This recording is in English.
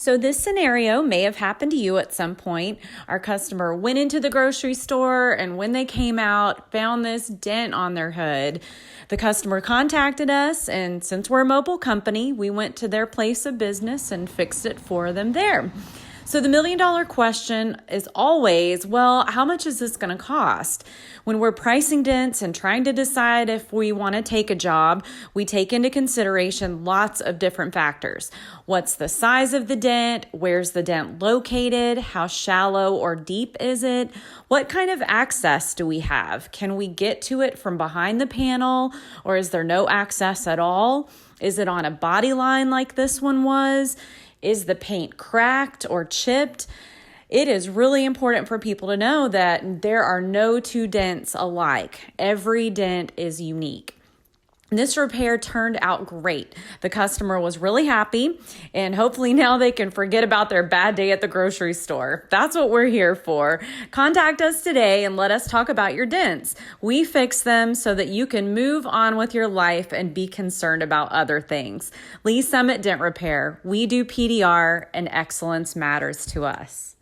So this scenario may have happened to you at some point. Our customer went into the grocery store and when they came out, found this dent on their hood. The customer contacted us, and since we're a mobile company, we went to their place of business and fixed it for them there. So the $1,000,000 question is always, well, how much is this going to cost? When we're pricing dents and trying to decide if we want to take a job, we take into consideration lots of different factors. What's the size of the dent? Where's the dent located? How shallow or deep is it? What kind of access do we have? Can we get to it from behind the panel, or is there no access at all? Is it on a body line like this one was? Is the paint cracked or chipped? It is really important for people to know that there are no two dents alike. Every dent is unique. This repair turned out great. The customer was really happy, and hopefully now they can forget about their bad day at the grocery store. That's what we're here for. Contact us today and let us talk about your dents. We fix them so that you can move on with your life and be concerned about other things. Lee Summit Dent Repair. We do PDR, and excellence matters to us.